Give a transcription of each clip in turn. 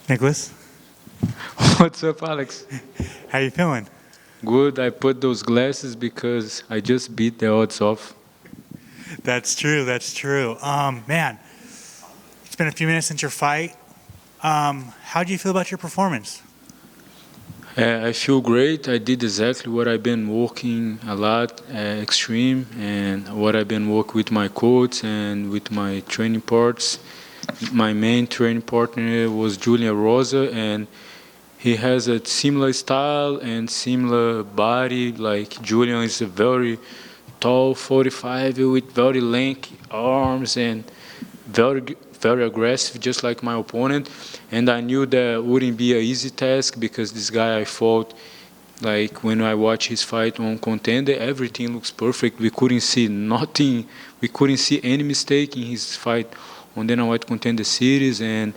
Nicholas, What's up, Alex? how you feeling? Good. I put those glasses because I just beat the odds off. That's true. That's true. Man, it's been a few minutes since your fight. How do you feel about your performance? I feel great. I did exactly what I've been working a lot, extreme, and what I've been working with my coach and with my training parts. My main training partner was Julian Rosa, and he has a similar style and similar body. Like Julian is a very tall, 45 with very lanky arms and very aggressive, just like my opponent. And I knew that wouldn't be an easy task because this guy I fought, like when I watch his fight on Contender, everything looks perfect. We couldn't see nothing. We couldn't see any mistake in his fight on Dana White Contender Series, and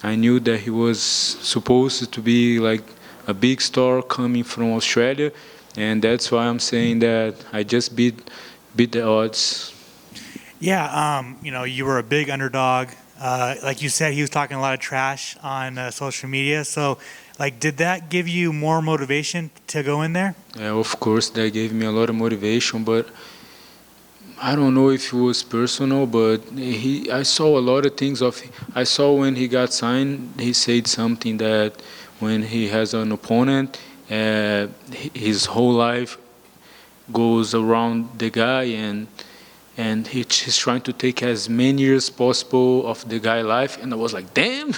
I knew that he was supposed to be like a big star coming from Australia, and that's why I'm saying that I just beat the odds. Yeah, you were a big underdog. Like you said, he was talking a lot of trash on social media. So, like, did that give you more motivation to go in there? Of course, that gave me a lot of motivation, but I don't know if it was personal, but I saw a lot of things of. I saw when he got signed, he said something that when he has an opponent, his whole life goes around the guy, and he's trying to take as many years possible of the guy life. And I was like, damn,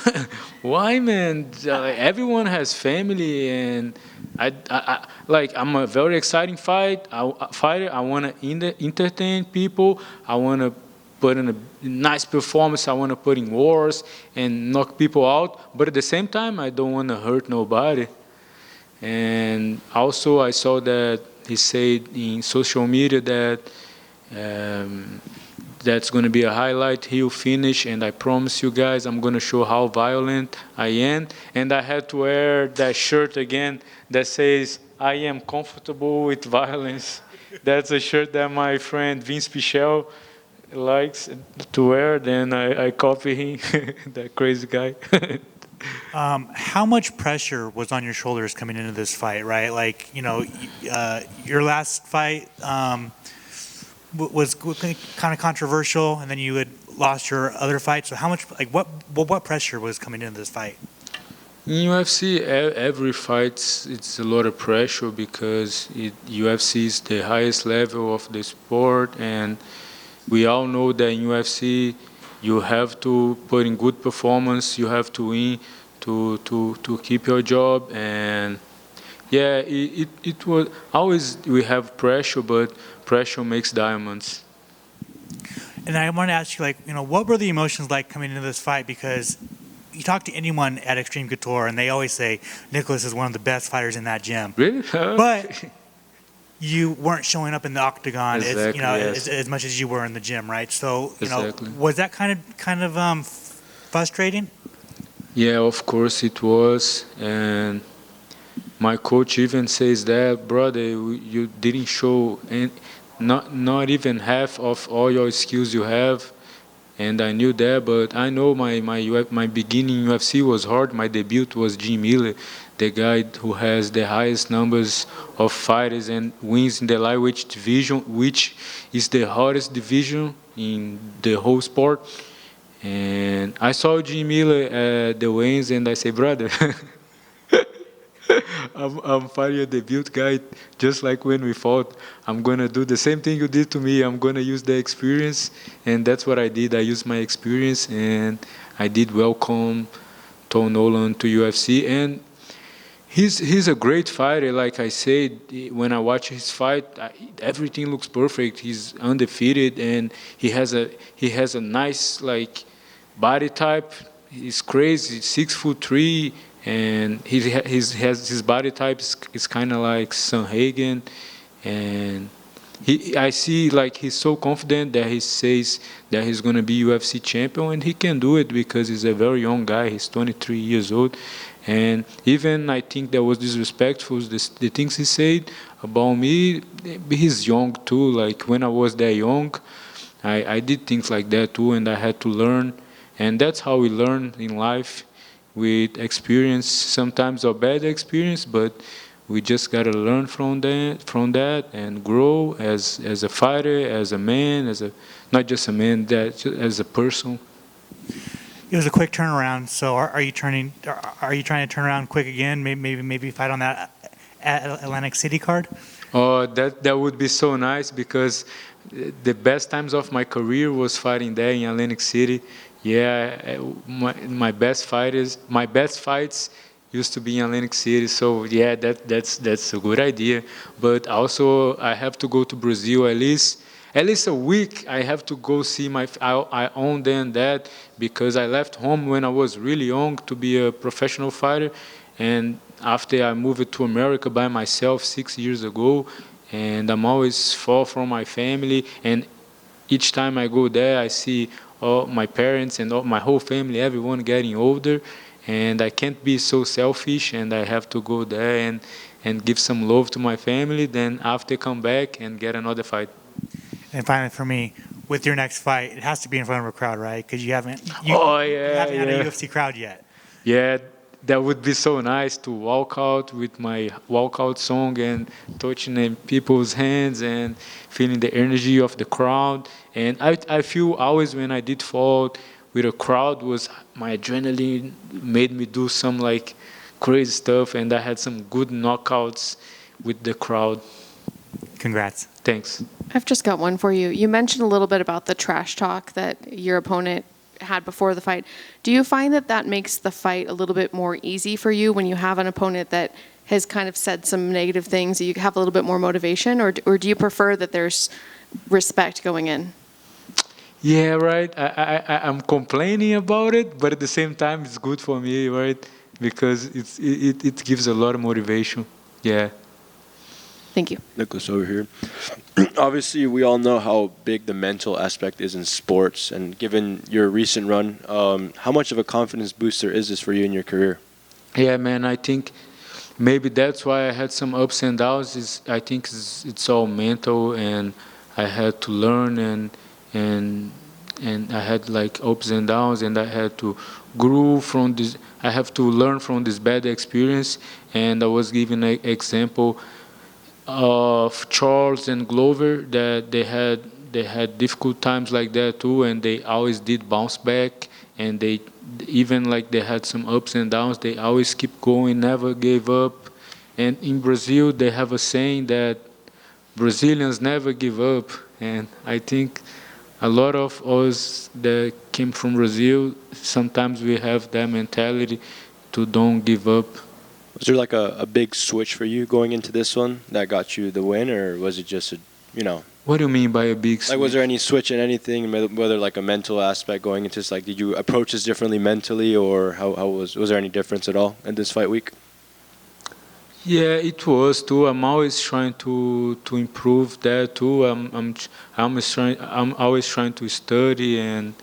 why, man? Everyone has family, and I'm a very exciting fighter. I want to entertain people. I want to put in a nice performance. I want to put in wars and knock people out. But at the same time, I don't want to hurt nobody. And also, I saw that he said in social media that that's going to be a highlight. He'll finish, and I promise you guys, I'm going to show how violent I am. And I had to wear that shirt again that says, I am comfortable with violence. That's a shirt that my friend Vince Pichel likes to wear. Then I copy him, that crazy guy. How much pressure was on your shoulders coming into this fight, right? Like, your last fight was kind of controversial, and then you had lost your other fight. So how much, like, what pressure was coming into this fight? In UFC, every fight it's a lot of pressure because UFC is the highest level of the sport, and we all know that in UFC you have to put in good performance, you have to win to keep your job, and yeah, it was always we have pressure, but pressure makes diamonds. And I want to ask you, like, what were the emotions like coming into this fight? Because you talk to anyone at Extreme Couture, and they always say Nicholas is one of the best fighters in that gym. Really? But you weren't showing up in the octagon Exactly, yes. as much as you were in the gym, right? So, Exactly. was that kind of frustrating? Yeah, of course it was, and my coach even says that, brother, you didn't show not even half of all your skills you have, and I knew that. But I know my beginning in UFC was hard. My debut was Jim Miller, the guy who has the highest numbers of fighters and wins in the lightweight division, which is the hardest division in the whole sport. And I saw Jim Miller at the wins, and I say, brother. I'm fighting a debut guy, just like when we fought. I'm gonna do the same thing you did to me. I'm gonna use the experience, and that's what I did. I used my experience, and I did welcome Tom Nolan to UFC. And he's a great fighter. Like I said, when I watch his fight, everything looks perfect. He's undefeated, and he has a nice like body type. He's crazy, 6'3", and his body type is kind of like Sanhagen, and I see like he's so confident that he says that he's gonna be UFC champion, and he can do it because he's a very young guy. He's 23 years old, and even I think that was disrespectful. The things he said about me, he's young too. Like when I was that young, I did things like that too, and I had to learn, and that's how we learn in life. with experience, sometimes a bad experience, but we just gotta learn from that, and grow as a fighter, as a man, as a not just a man, that as a person. It was a quick turnaround. So are you turning? Are you trying to turn around quick again? Maybe fight on that Atlantic City card. Oh, that would be so nice, because the best times of my career was fighting there in Atlantic City. Yeah, my best fights used to be in Atlantic City. So yeah, that's a good idea. But also I have to go to Brazil at least a week. I have to go see I own then that, because I left home when I was really young to be a professional fighter, and after I moved to America by myself 6 years ago, and I'm always far from my family. And each time I go there, I see all my parents and all my whole family, everyone getting older, and I can't be so selfish, and I have to go there and give some love to my family. Then after come back and get another fight. And finally, for me, with your next fight, it has to be in front of a crowd, right? Because Oh you yeah, haven't had a yeah. UFC crowd yet. Yeah, that would be so nice to walk out with my walkout song and touching people's hands and feeling the energy of the crowd. And I feel always when I did fall with a crowd, was my adrenaline made me do some like crazy stuff, and I had some good knockouts with the crowd. Congrats. Thanks. I've just got one for you. You mentioned a little bit about the trash talk that your opponent had before the fight. Do you find that that makes the fight a little bit more easy for you when you have an opponent that has kind of said some negative things, that you have a little bit more motivation, or do you prefer that there's respect going in? Yeah, right. I'm complaining about it, but at the same time, it's good for me, right? Because it gives a lot of motivation. Yeah. Thank you. Nikolas over here. Obviously, we all know how big the mental aspect is in sports, and given your recent run, how much of a confidence booster is this for you in your career? Yeah, man. I think maybe that's why I had some ups and downs. I think it's all mental, and I had to learn, and I had like ups and downs, and I had to grow from this. I have to learn from this bad experience, and I was given an example of Charles and Glover, that they had difficult times like that too, and they always did bounce back, and they even like they had some ups and downs, they always keep going, never gave up. And in Brazil they have a saying that Brazilians never give up, and I think a lot of us that came from Brazil, sometimes we have that mentality to don't give up. Was there like a big switch for you going into this one that got you the win, or was it just What do you mean by a big like, was there any switch in anything, whether like a mental aspect going into this, like did you approach this differently mentally, or how was there any difference at all in this fight week? Yeah, it was too. I'm always trying to improve that too. I'm always trying to study and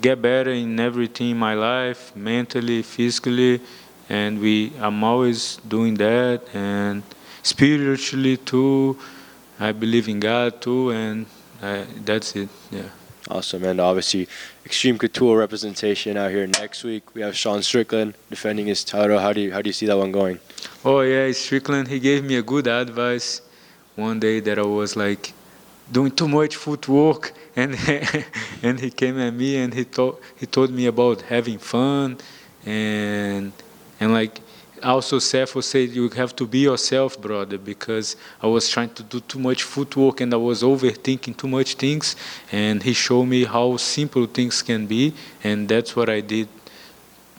get better in everything in my life, mentally, physically, and I'm always doing that, and spiritually too. I believe in God too, and that's it. Yeah. Awesome. And obviously Extreme Couture representation out here next week. We have Sean Strickland defending his title. How do you see that one going? Oh yeah, Strickland. He gave me a good advice one day that I was like doing too much footwork, and and he came at me and he told me about having fun, and like also Seth said you have to be yourself, brother, because I was trying to do too much footwork and I was overthinking too much things, and he showed me how simple things can be, and that's what I did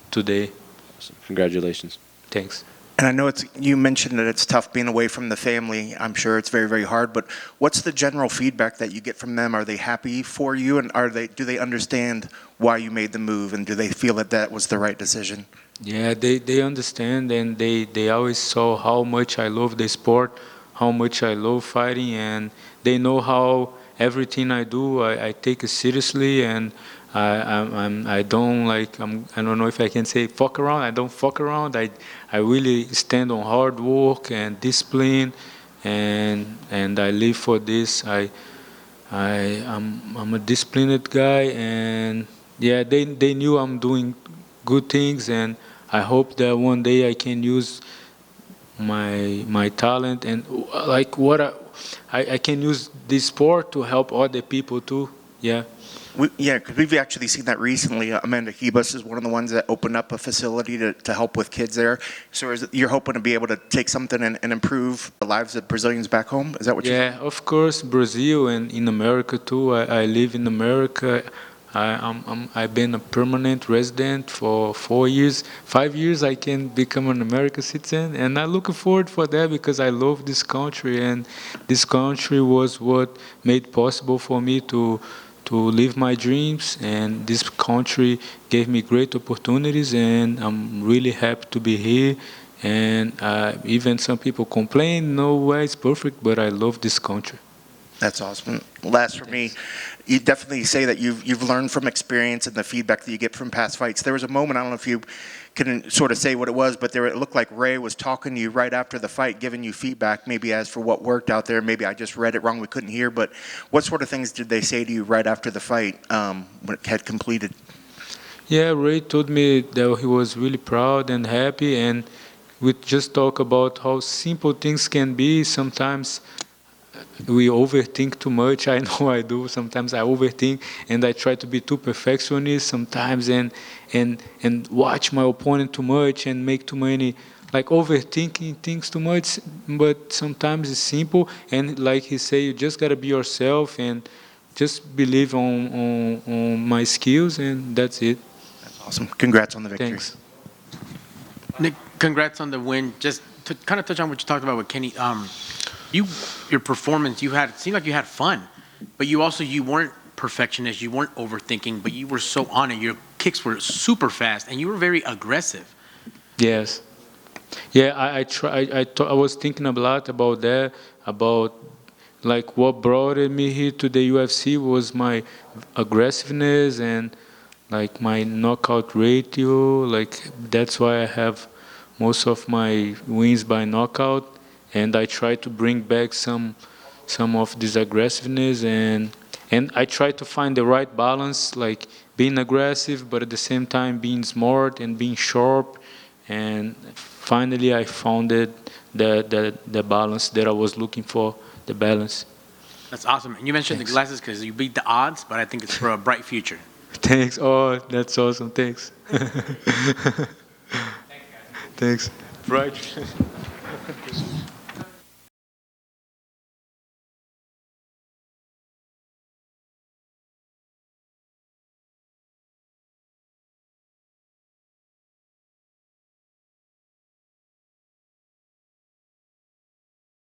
today. Awesome. Congratulations. Thanks. And I know you mentioned that it's tough being away from the family. I'm sure it's very, very hard, but what's the general feedback that you get from them? Are they happy for you, and do they understand why you made the move, and do they feel that that was the right decision? Yeah, they understand, and they always saw how much I love the sport, how much I love fighting, and they know how everything I do, I take it seriously, and I don't I don't know if I can say fuck around. I don't fuck around. I really stand on hard work and discipline, and I live for this. I'm a disciplined guy, and yeah, they knew I'm doing good things, and I hope that one day I can use my talent and like what I can use this sport to help other people too. Yeah. Yeah, because we've actually seen that recently. Amanda Hebus is one of the ones that opened up a facility to help with kids there. So you're hoping to be able to take something and improve the lives of Brazilians back home? Is that what you're saying? Yeah, of course, Brazil and in America too. I live in America. I've been a permanent resident for 4 years. 5 years I can become an American citizen, and I look forward for that because I love this country, and this country was what made possible for me to live my dreams, and this country gave me great opportunities, and I'm really happy to be here. And even some people complain, no way it's perfect, but I love this country. That's awesome. Last for me, you definitely say that you've learned from experience and the feedback that you get from past fights. There was a moment, I don't know if you can sort of say what it was, but it looked like Ray was talking to you right after the fight, giving you feedback, maybe as for what worked out there. Maybe I just read it wrong, we couldn't hear, but what sort of things did they say to you right after the fight when it had completed? Yeah, Ray told me that he was really proud and happy, and we just talk about how simple things can be. Sometimes we overthink too much. I know I do. Sometimes I overthink, and I try to be too perfectionist sometimes, and watch my opponent too much and make too many, like overthinking things too much. But sometimes it's simple, and like he said, you just gotta be yourself and just believe on my skills, and that's it. That's awesome. Congrats on the victory. Thanks. Nick, congrats on the win. Just to kind of touch on what you talked about with Kenny, your performance, it seemed like you had fun, but you weren't perfectionist, you weren't overthinking, but you were so on it. Your kicks were super fast, and you were very aggressive. Yes. Yeah, I was thinking a lot about that, about like what brought me here to the UFC was my aggressiveness and like my knockout ratio. Like that's why I have most of my wins by knockout, and I try to bring back some of this aggressiveness, and I try to find the right balance, like being aggressive but at the same time being smart and being sharp, and finally I found it, the balance that I was looking for, the balance. That's awesome. And you mentioned Thanks. the glasses because you beat the odds, but I think it's for a bright future. Thanks. Oh, that's awesome. Thanks. Thanks. Right.